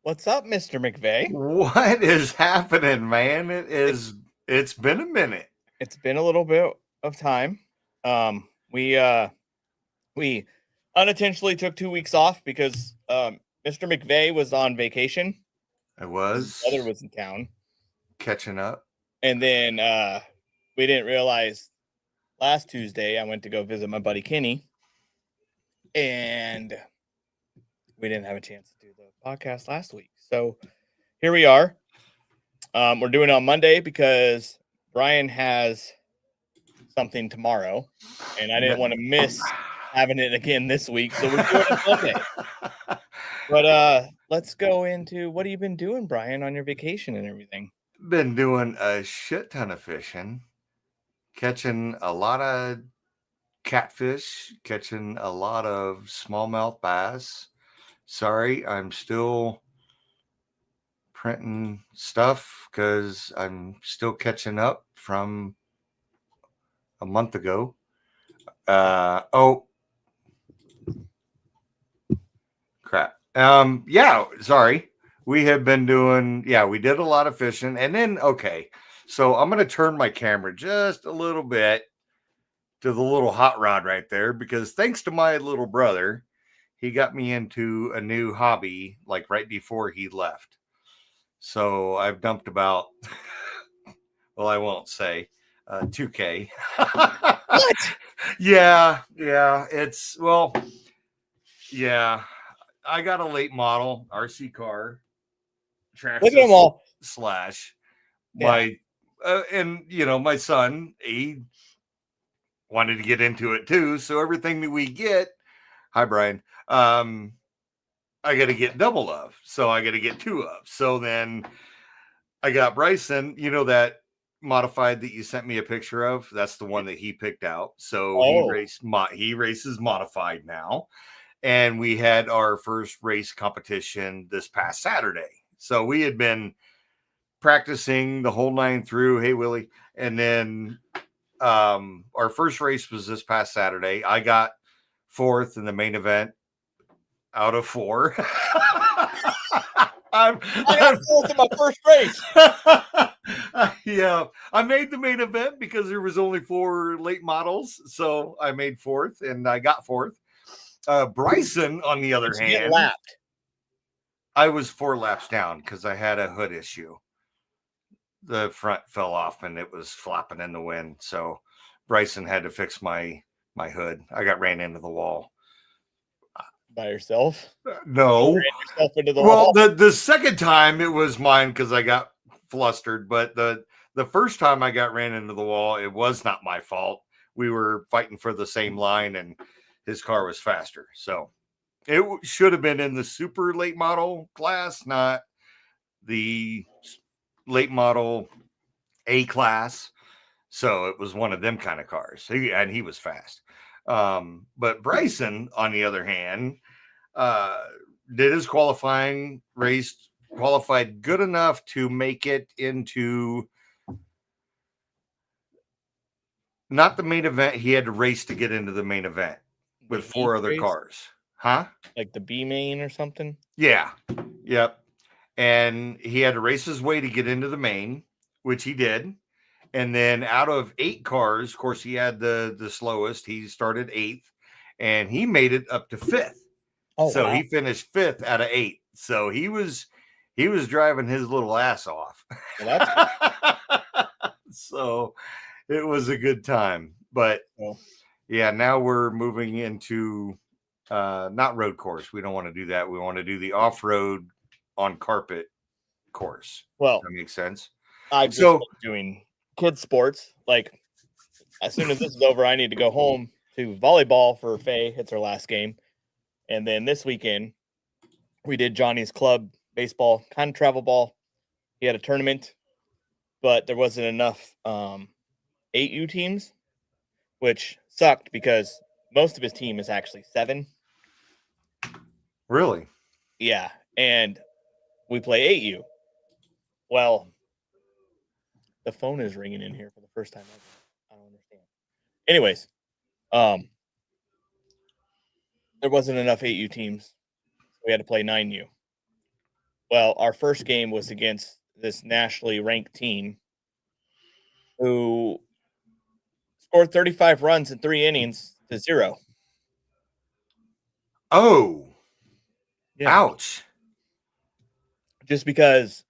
What's up, Mr. McVay? What is happening, man? It's been a minute. It's been a little bit of time. We unintentionally took 2 weeks off because Mr. McVay was on vacation. I His brother was was in town, catching up. and then we didn't realize last Tuesday I went to go visit my buddy Kenny, and we didn't have a chance to do the podcast last week. So here we are. We're doing it on Monday because Brian has something tomorrow, and I didn't want to miss having it again this week, so we're doing it Monday. But let's go into what have you been doing, Brian, on your vacation and everything? Been doing a shit ton of fishing, catching a lot of catfish, catching a lot of smallmouth bass. Sorry, I'm still printing stuff because I'm still catching up from a month ago. Oh, crap. Yeah, sorry. We have been doing, we did a lot of fishing. And then, okay, so I'm going to turn my camera just a little bit to the little hot rod right there because thanks to my little brother, he got me into a new hobby like right before he left. So I've dumped about, well, I won't say 2K. What? Yeah, it's, well, yeah. I got a late model RC car. Look at them Traxxas all. slash Yeah. my and my son, he wanted to get into it too, so everything that we get, hi Brian, I got to get double of, so I got to get two of. So then I got Bryson, that modified that you sent me a picture of, that's the one that he picked out. So Oh, he races modified now, and we had our first race competition this past Saturday. So we had been practicing the whole nine through. Hey, Willie. And then our first race was this past Saturday. I got fourth in the main event out of four. I got fourth in my first race. Yeah, I made the main event because there was only four late models, so I made fourth and I got fourth. Bryson, on the other Did you get hand, lapped? I was 4 laps down because I had a hood issue. The front fell off and it was flapping in the wind. So Bryson had to fix my hood. I got ran into the wall. By yourself? You No. ran yourself into the Well, wall. the second time it was mine because I got flustered, but the first time I got ran into the wall, it was not my fault. We were fighting for the same line and his car was faster. So it should have been in the super late model class, not the late model A class. So it was one of them kind of cars. And he was fast. But Bryson, on the other hand, did his qualifying race, qualified good enough to make it into not the main event. He had to race to get into the main event with four other Race? cars. Huh? Like the B main or something? Yeah. Yep. And he had to race his way to get into the main, which he did. And then out of 8 cars, of course, he had the slowest. He started 8th, and he made it up to 5th. Oh, So wow. he finished 5th out of 8. So he was driving his little ass off. Well, that's So it was a good time. But cool. yeah, now we're moving into not road course. We don't want to do that. We want to do the off-road on carpet course. Well, That makes sense. I've just So been doing kids sports. Like as soon as this is over, I need to go home to volleyball for Faye. It's her last game. And then this weekend, we did Johnny's club baseball, kind of travel ball. He had a tournament, but there wasn't enough 8U teams, which sucked because most of his team is actually 7. really, Yeah. And we play 8U. Well, the phone is ringing in here for the first time ever. I don't understand. Anyways, there wasn't enough 8U teams. So we had to play 9U. Well, our first game was against this nationally ranked team who scored 35 runs in 3 innings to 0. Oh, Yeah. ouch. Just because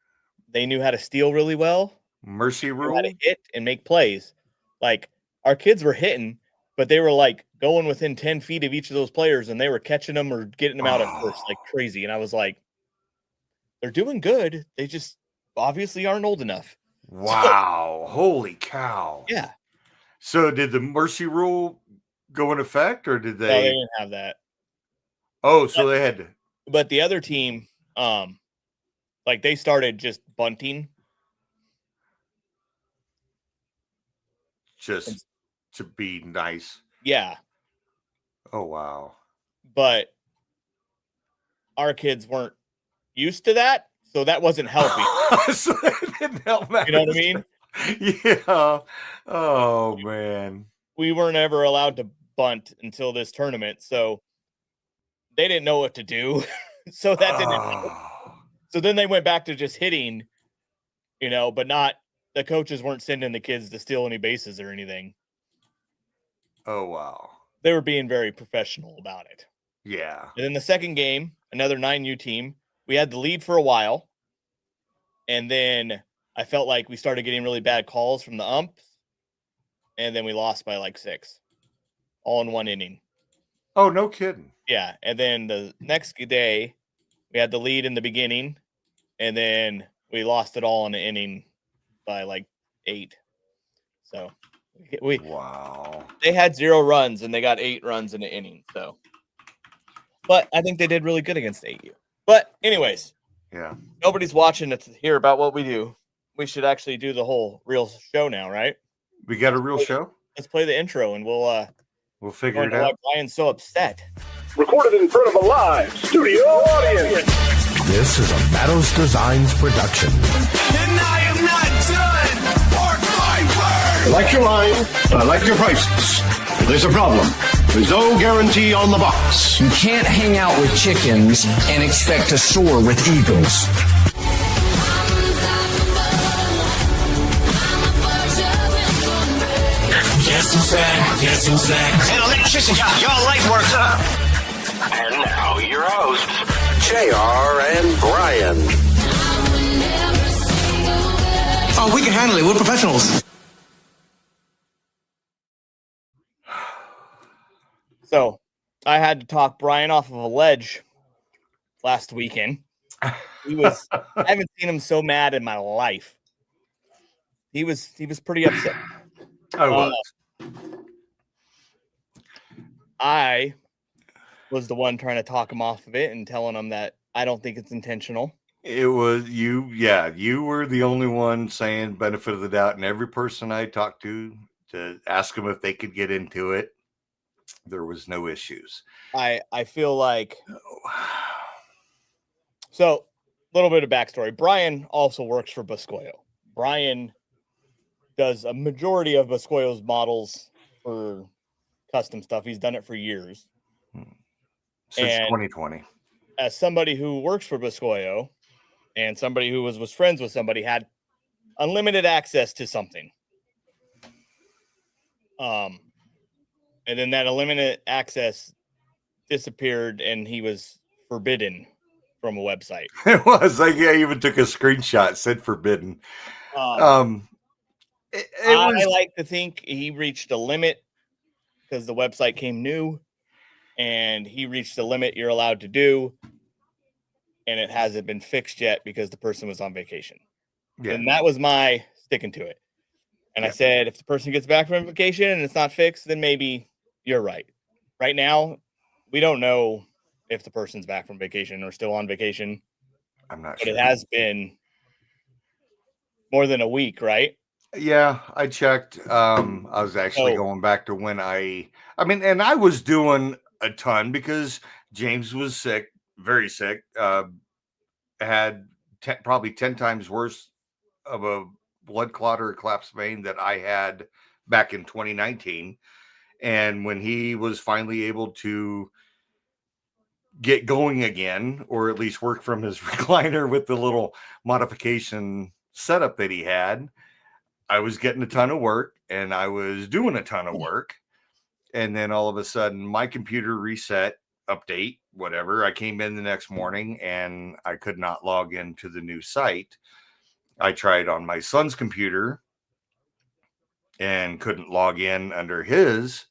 they knew how to steal really well, Mercy knew how to rule. hit and make plays. Like, our kids were hitting, but they were, like, going within 10 feet of each of those players, and they were catching them or getting them out at first like Oh, crazy, and I was like, "They're doing good. They just obviously aren't old enough." So, wow. Holy cow. yeah. So did the mercy rule go in effect or did No, they they? didn't have that. Oh, But so they had to but the other team, like, they started just bunting. And just to be nice. yeah, Oh, wow. but our kids weren't used to that, so that wasn't helping. So it didn't help You know what I matters. mean? Yeah. Oh, man. We weren't ever allowed to bunt until this tournament, so they didn't know what to do. So that didn't help. Oh, So then they went back to just hitting, but not the coaches weren't sending the kids to steal any bases or anything. oh, wow. They were being very professional about it. Yeah. And then the second game, another 9U team, we had the lead for a while. And then I felt like we started getting really bad calls from the umps. And then we lost by like 6, all in 1 inning. Oh, no kidding. Yeah. And then the next day, we had the lead in the beginning. And then we lost it all in an inning by like 8. So Wow. they had 0 runs and they got 8 runs in an inning. So, but I think they did really good against AU. But anyways, Yeah. nobody's watching to hear about what we do. We should actually do the whole real show now, right? We got a real show? Let's play the intro and We'll figure it why out. Brian's so upset. Recorded in front of a live studio audience. This is a Matos Designs production. And I am not done. Word by word. I like your line, but I like your prices. There's a problem. There's no guarantee on the box. You can't hang out with chickens and expect to soar with eagles. Guess who's back? Guess who's back? An electrician, your light works up. And now your hosts, JR and Brian. Oh, we can handle it. We're professionals. So I had to talk Brian off of a ledge last weekend. I haven't seen him so mad in my life. He was pretty upset. I was. I was the one trying to talk him off of it and telling him that I don't think it's intentional. It was you. Yeah. You were the only one saying benefit of the doubt. And every person I talked to ask them if they could get into it, there was no issues. I feel like so a little bit of backstory. Brian also works for Boscoyo. Brian does a majority of Boscoyo's models for custom stuff. He's done it for years. Since And 2020. As somebody who works for Boscoyo and somebody who was friends with somebody had unlimited access to something. And then that unlimited access disappeared and he was forbidden from a website. It was like, I even took a screenshot, said forbidden. I like to think he reached a limit because the website came new and he reached the limit you're allowed to do. And it hasn't been fixed yet because the person was on vacation. Yeah. And that was my sticking to it. And I said, if the person gets back from vacation and it's not fixed, then maybe you're right. Right now, we don't know if the person's back from vacation or still on vacation. I'm not But sure. it has been more than a week, right? Yeah, I checked. I was actually going back to when and I was doing a ton because James was sick, very sick, had probably 10 times worse of a blood clot or a collapsed vein that I had back in 2019. And when he was finally able to get going again, or at least work from his recliner with the little modification setup that he had, I was getting a ton of work and I was doing a ton of work. And then all of a sudden my computer reset, update, whatever. I came in the next morning and I could not log into the new site. I tried on my son's computer and couldn't log in under his.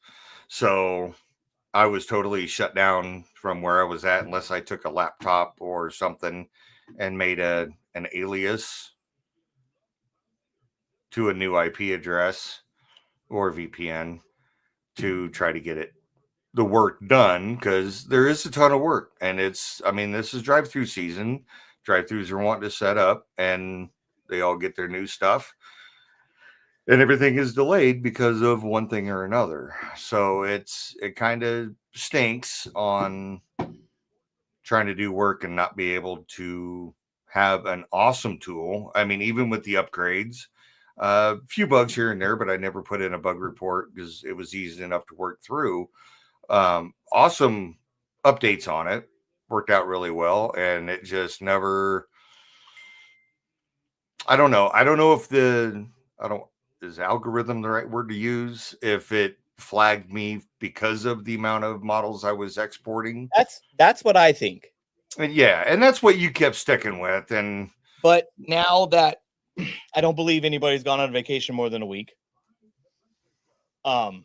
So I was totally shut down from where I was at unless I took a laptop or something and made an alias to a new IP address or VPN to try to get the work done, because there is a ton of work. And this is drive-through season. Drive-throughs are wanting to set up and they all get their new stuff. And everything is delayed because of one thing or another. So it kind of stinks on trying to do work and not be able to have an awesome tool. I mean, even with the upgrades, a few bugs here and there, but I never put in a bug report because it was easy enough to work through. Awesome updates on it, worked out really well. And it just never, I don't know if is algorithm the right word to use? If it flagged me because of the amount of models I was exporting. That's what I think. And yeah, and that's what you kept sticking with. But now that I don't believe anybody's gone on vacation more than a week. Now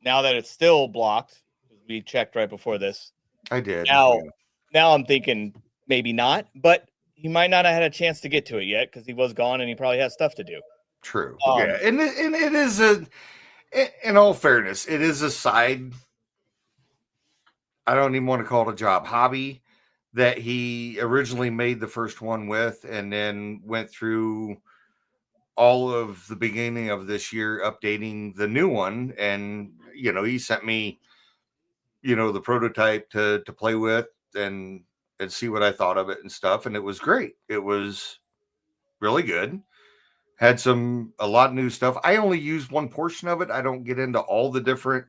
that it's still blocked, we checked right before this. I did. Now I'm thinking maybe not, but he might not have had a chance to get to it yet because he was gone and he probably has stuff to do. True. Yeah. And it is in all fairness, it is a side, I don't even want to call it a job, hobby that he originally made the first one with, and then went through all of the beginning of this year, updating the new one. And, he sent me, the prototype to play with and see what I thought of it and stuff. And it was great. It was really good. Had a lot of new stuff. I only used one portion of it. I don't get into all the different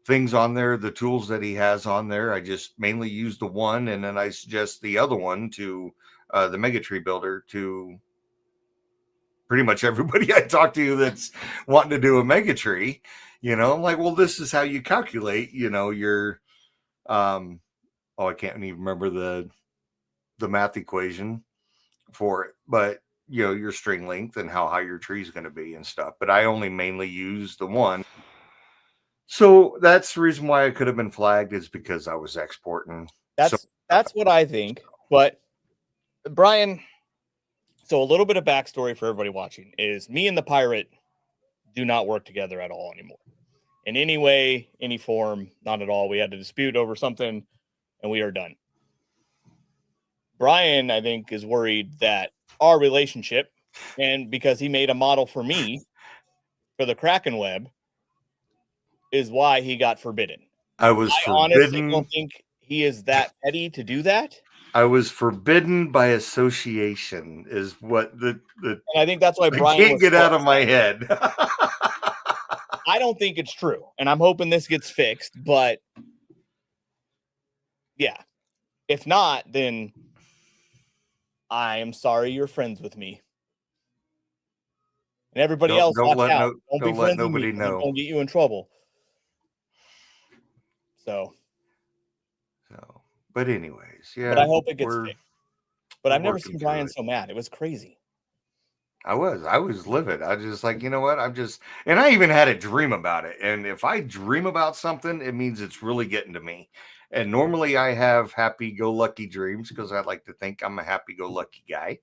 things on there, the tools that he has on there. I just mainly use the one, and then I suggest the other one to the Mega Tree Builder to pretty much everybody I talk to that's wanting to do a Mega Tree. I'm like, well, this is how you calculate, your I can't even remember the math equation for it, but your string length and how high your tree is going to be and stuff. But I only mainly use the one. So that's the reason why I could have been flagged, is because I was exporting. That's what I think. But Brian, so a little bit of backstory for everybody watching is me and the Pirate do not work together at all anymore. In any way, any form, not at all. We had a dispute over something and we are done. Brian, I think, is worried that our relationship, and because he made a model for me for the Kraken web, is why he got forbidden. I honestly don't think he is that petty to do that. I was forbidden by association, is what and I think that's why Brian can't get out of my head. I don't think it's true, and I'm hoping this gets fixed. But yeah, if not, then I am sorry you're friends with me. And everybody else, watch out. Don't be friends with me. Don't get you in trouble. So, but anyways, yeah. But I hope it gets fixed. But I've never seen Brian so mad. It was crazy. I was livid. I just like, what? And I even had a dream about it. And if I dream about something, it means it's really getting to me. And normally I have happy-go-lucky dreams because I like to think I'm a happy-go-lucky guy.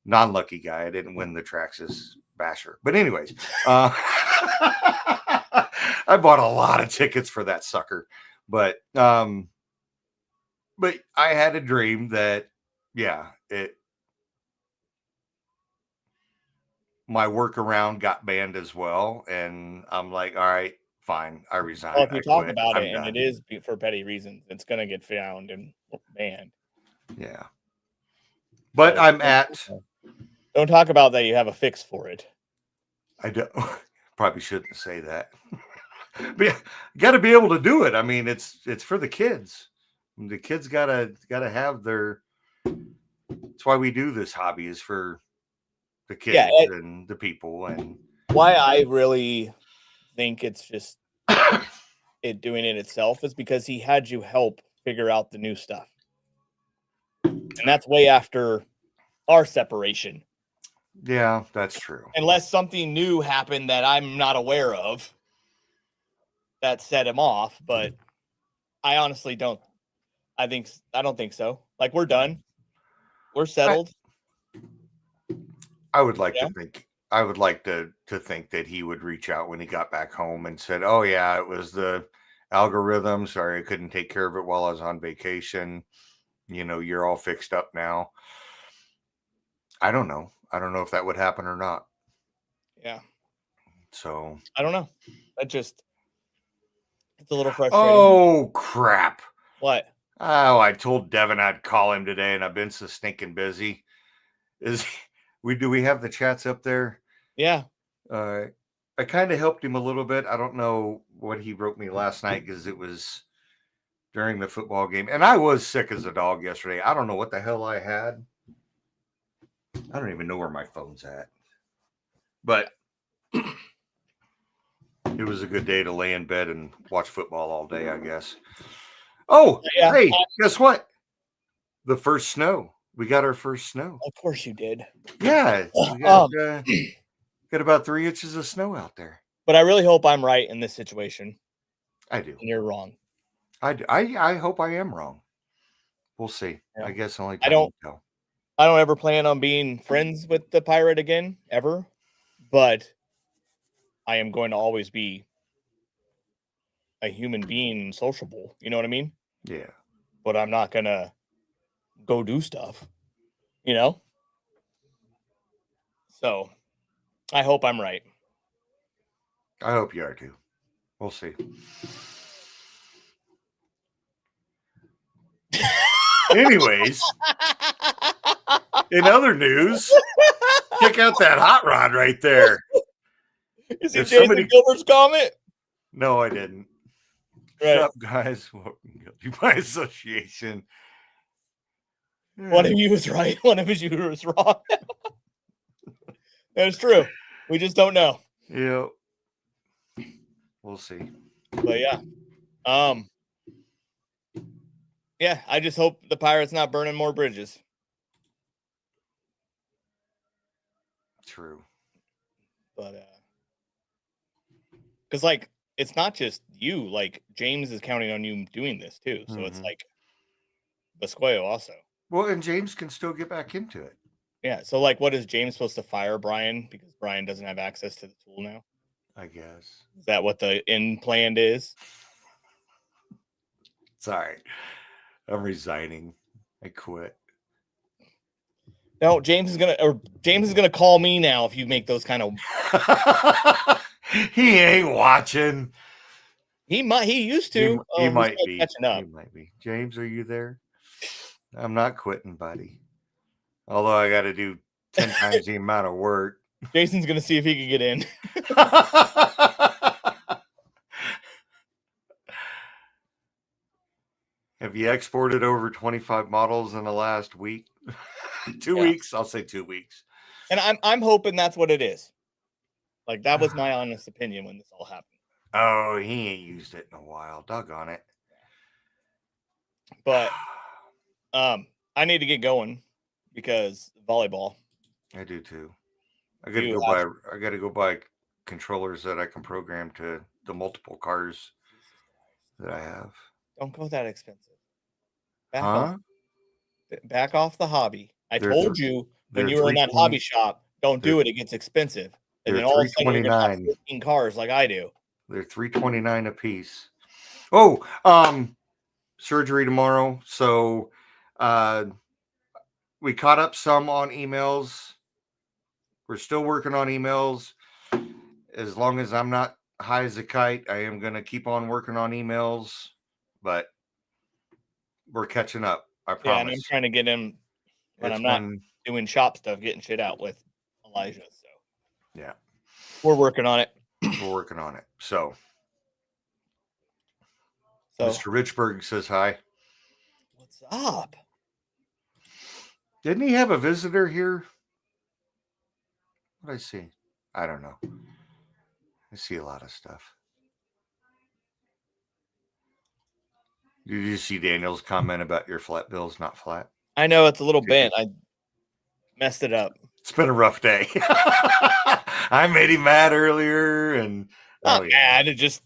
Non-lucky guy. I didn't win the Traxxas Basher. But anyways, I bought a lot of tickets for that sucker. But I had a dream that, my workaround got banned as well. And I'm like, all right, fine, I resign. Well, if you talk about it, and it is for petty reasons, it's going to get found and banned. Yeah. But I'm at. Don't talk about that. You have a fix for it. I don't. Probably shouldn't say that. But you got to be able to do it. I mean, it's for the kids. The kids gotta have their. That's why we do this hobby, is for the kids and the people. And why I really think it's just it doing it itself is because he had you help figure out the new stuff, and that's way after our separation. Yeah, that's true. Unless something new happened that I'm not aware of that set him off, but I honestly don't. I don't think so. Like, we're done. We're settled. I would like to think. I would like to think that he would reach out when he got back home and said, "Oh yeah, it was the algorithm. Sorry, I couldn't take care of it while I was on vacation. You're all fixed up now." I don't know. I don't know if that would happen or not. Yeah. So I don't know. It's a little frustrating. Oh crap! What? Oh, I told Devin I'd call him today, and I've been so stinking busy. Do we have the chats up there? Yeah. I kind of helped him a little bit. I don't know what he wrote me last night because it was during the football game, and I was sick as a dog yesterday. I don't know what the hell I had. I don't even know where my phone's at. But it was a good day to lay in bed and watch football all day, I guess. Oh, yeah. Hey, guess what? The first snow. We got our first snow. Of course you did. Yeah. We got, got about 3 inches of snow out there. But I really hope I'm right in this situation. I do. And you're wrong. I hope I am wrong. We'll see. Yeah. I guess only time will tell. I don't ever plan on being friends with the pirate again, ever. But I am going to always be a human being and sociable. You know what I mean? Yeah. But I'm not going to go do stuff, So I hope I'm right. I hope you are too. We'll see. Anyways, in other news, check out that hot rod right there. You see Jason Gilbert's comment? No, I didn't. Right. What's up, guys? Welcome guilty by association. One of you was right. One of you was wrong. That's true. We just don't know. Yeah. We'll see. But yeah. Yeah, I just hope the pirate's not burning more bridges. True. But because like it's not just you, like James is counting on you doing this too. So it's like Basqueo also. Well, and James can still get back into it. Yeah. So like what is James supposed to fire Brian because Brian doesn't have access to the tool now? I guess. Is that what the end plan is? Sorry. I'm resigning. I quit. No, James is gonna call me now if you make those kind of. He ain't watching. He used to. He might be catching up. He might be. James, are you there? I'm not quitting, buddy. Although I got to do 10 times the amount of work. Jason's gonna see if he can get in. Have you exported over 25 models in the last week? 2 weeks? I'll say 2 weeks. And I'm hoping that's what it is. Like, that was my honest opinion when this all happened. Oh, he ain't used it in a while. Doggone it. But I need to get going because volleyball. I do too. I got to go buy controllers that I can program to the multiple cars that I have. Don't go that expensive. Back off the hobby. I told you when you were in that hobby shop, don't do it. It gets expensive. And then all of a sudden you're going to have 15 cars like I do. They're $329 a piece. Oh, surgery tomorrow. So we caught up some on emails. We're still working on emails. As long as I'm not high as a kite, I am going to keep on working on emails. But we're catching up. I promise. Yeah, and I'm trying to get him when I'm not doing shop stuff, getting shit out with Elijah. So yeah, we're working on it. We're working on it. So So, Mr. Richburg says hi. what's up? Didn't he have a visitor here? What did I see? I don't know. I see a lot of stuff. Did you see Daniel's comment about your flat bill's not flat? I know it's a little bent. I messed it up. It's been a rough day. I made him mad earlier, and Not mad. It just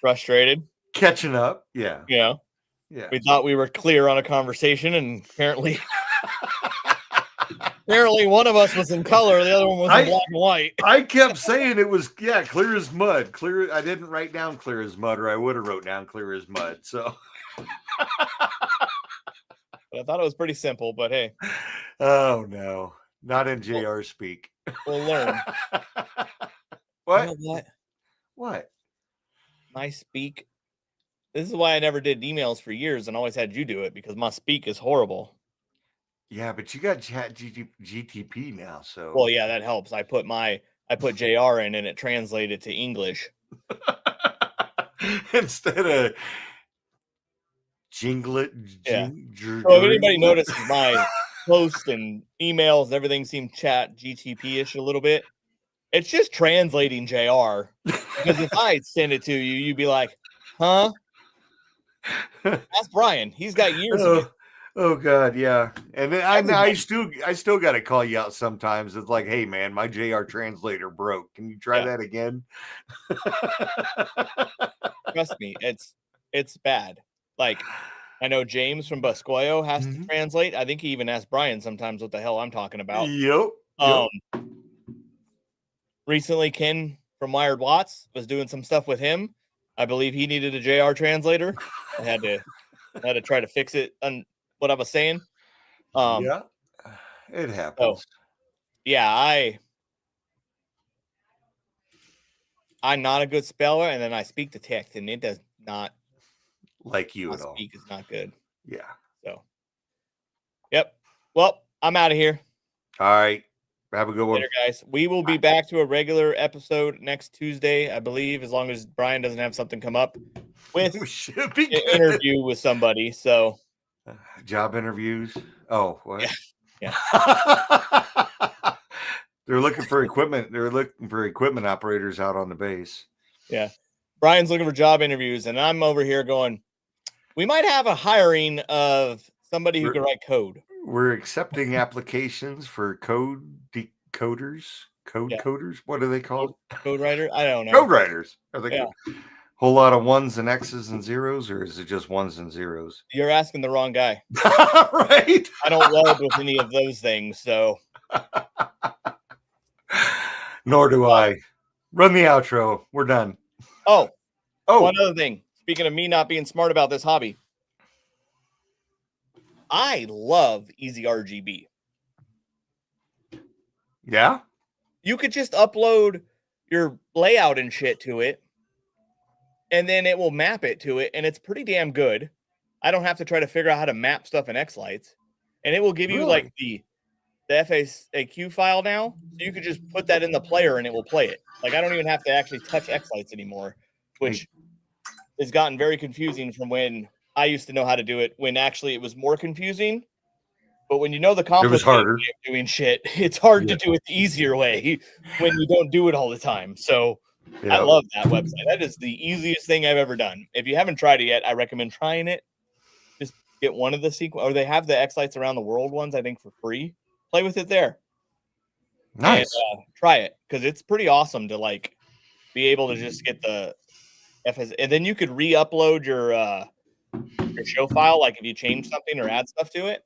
frustrated. catching up. Yeah, Yeah. We thought we were clear on a conversation, and apparently one of us was in color, the other one was in black and white. I kept saying it was clear as mud. Clear. I didn't write down clear as mud, or I would have wrote down clear as mud. So But I thought it was pretty simple, but hey. Oh no, not in JR speak. We'll learn. What? You know what? What? My speak. This is why I never did emails for years and always had you do it, because my speak is horrible. Yeah, but you got GTP now, so Well, yeah, that helps. I put JR in and it translated to English instead of jinglet. Yeah. So if anybody notices my posts and emails, everything seemed chat GTP-ish a little bit. It's just translating JR. Because if I send it to you, you'd be like, huh? Ask Brian. He's got years of it. Oh God, yeah. And then I still got to call you out sometimes. It's like, hey man, my JR translator broke. Can you try that again? Trust me, it's bad. Like, I know James from Buscoyo has to translate. I think he even asked Brian sometimes what the hell I'm talking about. Yep. Recently, Ken from Wired Watts was doing some stuff with him. I believe he needed a JR translator. I had to try to fix it on what I was saying. Yeah, it happens. So, yeah, I'm not a good speller, and then I speak the text, and it does not like you at all. Speak is not good. Yeah. So, yep. Well, I'm out of here. All right. Have a good one. Later, guys. We will be back to a regular episode next Tuesday, I believe, as long as Brian doesn't have something come up with an interview with somebody. So, job interviews. Oh, what? Yeah. They're looking for equipment. They're looking for equipment operators out on the base. Yeah. Brian's looking for job interviews, and I'm over here going, we might have a hiring of somebody who can write code. We're accepting applications for code decoders, coders. What are they called? Code writer? I don't know. Code writers. Are they whole lot of ones and X's and zeros, or is it just ones and zeros? You're asking the wrong guy. Right. I don't weld with any of those things, so. Nor do I. Run the outro. We're done. Oh, one other thing. Speaking of me not being smart about this hobby, I love Easy RGB. Yeah? You could just upload your layout and shit to it, and then it will map it to it, and it's pretty damn good. I don't have to try to figure out how to map stuff in X-Lights, and it will give you like the FAQ file now, so you could just put that in the player and it will play it. Like, I don't even have to actually touch X-Lights anymore, which has gotten very confusing from when I used to know how to do it, when actually it was more confusing. But when you know the complicated way of doing shit, it's hard to do it the easier way when you don't do it all the time. So I love that website. That is the easiest thing I've ever done. If you haven't tried it yet, I recommend trying it. Just get one of the sequence, or they have the X-Lights Around the World ones, I think, for free. Play with it there. Nice. And, try it, because it's pretty awesome to like be able to just get the FS, and then you could re-upload your show file, like if you change something or add stuff to it,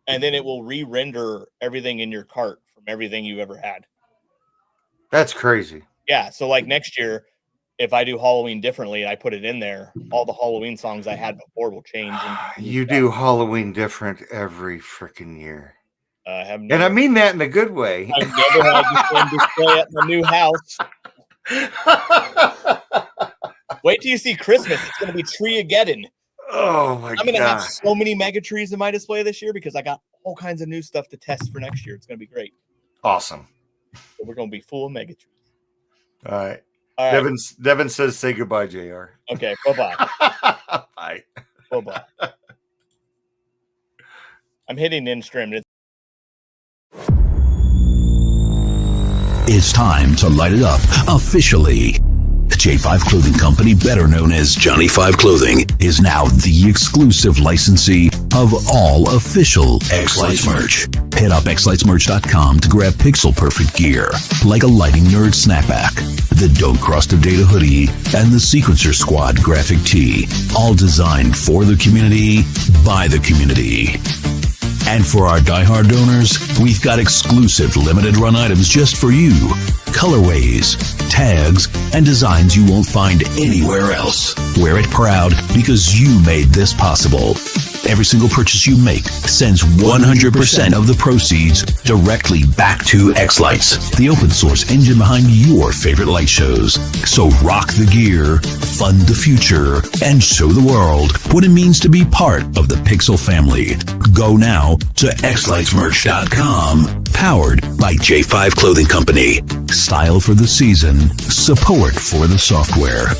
and then it will re-render everything in your cart from everything you've ever had. That's crazy. Yeah, so like next year, if I do Halloween differently, I put it in there, all the Halloween songs I had before will change. You do Halloween different every freaking year. And I mean that in a good way. I've never had the same display at my new house. Wait till you see Christmas. It's going to be Tree-ageddon. Oh my God. I'm going to have so many mega trees in my display this year because I got all kinds of new stuff to test for next year. It's going to be great. Awesome. So we're going to be full of mega trees. All right. All right. Devin says say goodbye, JR. Okay. Bye-bye. Bye. Bye-bye. I'm hitting in stream. It's time to light it up officially. J5 Clothing Company, better known as Johnny 5 Clothing, is now the exclusive licensee of all official X-Lights merch. Head up xlightsmerch.com to grab pixel perfect gear like a lighting nerd snapback, the Don't Cross the Data hoodie, and the Sequencer Squad graphic tee, all designed for the community, by the community. And for our diehard donors, we've got exclusive limited run items just for you. Colorways, tags, and designs you won't find anywhere else. Wear it proud because you made this possible. Every single purchase you make sends 100% of the proceeds directly back to X-Lights, the open source engine behind your favorite light shows. So rock the gear, fund the future, and show the world what it means to be part of the Pixel family. Go now to xlightsmerch.com, powered by J5 Clothing Company. Style for the season, support for the software.